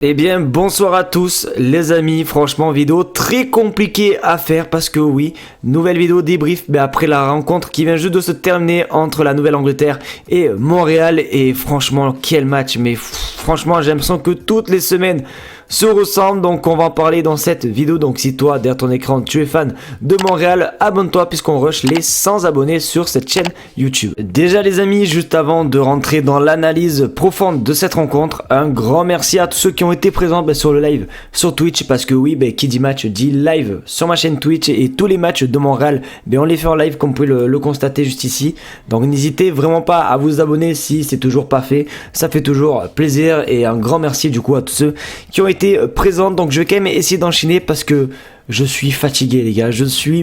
Eh bien, bonsoir à tous les amis, franchement vidéo très compliquée à faire parce que oui, nouvelle vidéo débrief après la rencontre qui vient juste de se terminer entre la Nouvelle-Angleterre et Montréal et franchement quel match, mais franchement j'ai l'impression que toutes les semaines se ressemblent, donc on va en parler dans cette vidéo. Donc si toi derrière ton écran tu es fan de Montréal, abonne-toi puisqu'on rush les 100 abonnés sur cette chaîne YouTube. Déjà les amis, juste avant de rentrer dans l'analyse profonde de cette rencontre, un grand merci à tous ceux qui ont été présents sur le live sur Twitch, parce que oui, qui dit match dit live sur ma chaîne Twitch, et tous les matchs de Montréal on les fait en live comme vous pouvez le constater juste ici. Donc n'hésitez vraiment pas à vous abonner si c'est toujours pas fait, ça fait toujours plaisir. Et un grand merci du coup à tous ceux qui ont été présents. Donc je vais quand même essayer d'enchaîner parce que je suis fatigué les gars,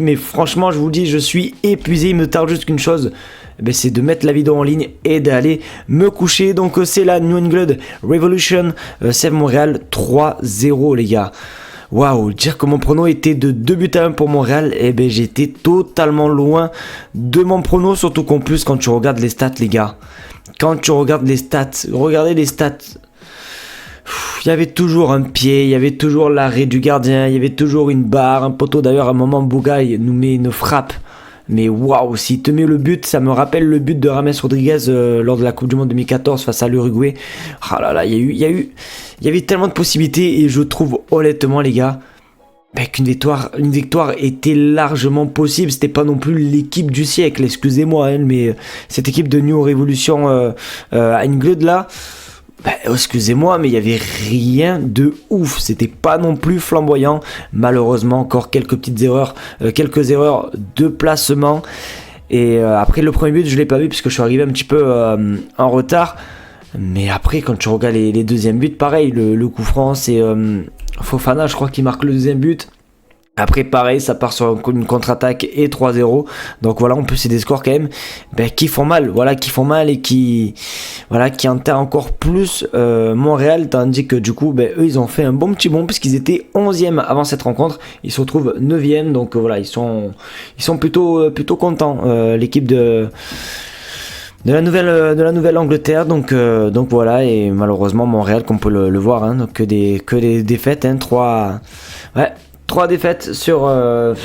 mais franchement je vous dis, je suis épuisé. Il me tarde juste qu'une chose, c'est de mettre la vidéo en ligne et d'aller me coucher. Donc c'est la New England Revolution Save Montréal 3-0 les gars. Waouh, dire que mon prono était de 2 buts à 1 pour Montréal, j'étais totalement loin de mon prono, surtout qu'en plus quand tu regardes les stats les gars, regardez les stats. Il y avait toujours un pied, il y avait toujours l'arrêt du gardien, il y avait toujours une barre, un poteau. D'ailleurs à un moment Bougaï nous met une frappe, mais waouh, s'il te met le but, ça me rappelle le but de James Rodriguez lors de la Coupe du Monde 2014 face à l'Uruguay. Ah là là, il y avait tellement de possibilités, et je trouve honnêtement les gars qu'une victoire était largement possible. C'était pas non plus l'équipe du siècle, excusez-moi, mais cette équipe de New Revolution England là, excusez-moi, mais il y avait rien de ouf. C'était pas non plus flamboyant. Malheureusement, encore quelques erreurs de placement. Et après le premier but, je l'ai pas vu puisque je suis arrivé un petit peu en retard. Mais après, quand tu regardes les deuxièmes buts, pareil, le coup franc, c'est Fofana, je crois, qui marque le deuxième but. Après pareil, ça part sur une contre-attaque et 3-0. Donc voilà, en plus c'est des scores quand même qui font mal, et qui enterrent encore plus Montréal, tandis que du coup eux ils ont fait un bon petit bond puisqu'ils étaient 11e avant cette rencontre, ils se retrouvent 9e. Donc voilà, ils sont plutôt contents, l'équipe de la Nouvelle-Angleterre. Donc voilà, et malheureusement Montréal, comme on peut le voir, donc que des défaites, 3 défaites sur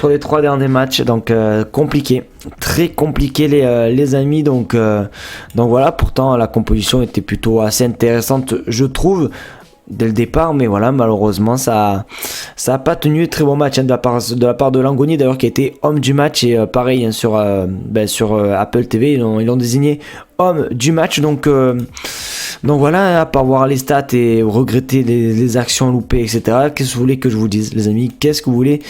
les 3 derniers matchs, donc compliqué, très compliqué les amis. Donc voilà, pourtant la composition était plutôt assez intéressante je trouve dès le départ, mais voilà, malheureusement ça a pas tenu. Très bon match de la part de Langoni d'ailleurs, qui a été homme du match, et pareil sur Apple TV ils l'ont désigné homme du match. Donc voilà, à part voir les stats et regretter les actions loupées, etc. Qu'est-ce que vous voulez que je vous dise les amis? Qu'est-ce que vous voulez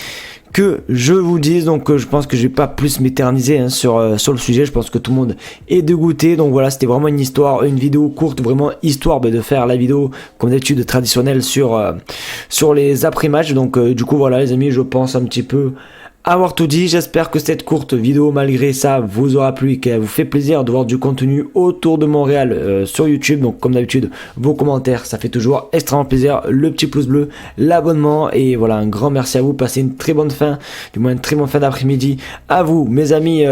que je vous dise? Donc je pense que je vais pas plus m'éterniser sur le sujet. Je pense que tout le monde est dégoûté. Donc voilà, c'était vraiment une vidéo courte, vraiment histoire de faire la vidéo comme d'habitude traditionnelle sur les après-matchs. Donc du coup voilà les amis, je pense un petit peu avoir tout dit. J'espère que cette courte vidéo malgré ça vous aura plu et qu'elle vous fait plaisir de voir du contenu autour de Montréal sur YouTube. Donc comme d'habitude, vos commentaires ça fait toujours extrêmement plaisir, le petit pouce bleu, l'abonnement, et voilà, un grand merci à vous. Passez une très bonne fin d'après-midi à vous mes amis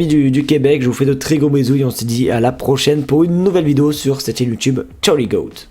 du Québec. Je vous fais de très gros bisous et on se dit à la prochaine pour une nouvelle vidéo sur cette chaîne YouTube. Ciao les goats.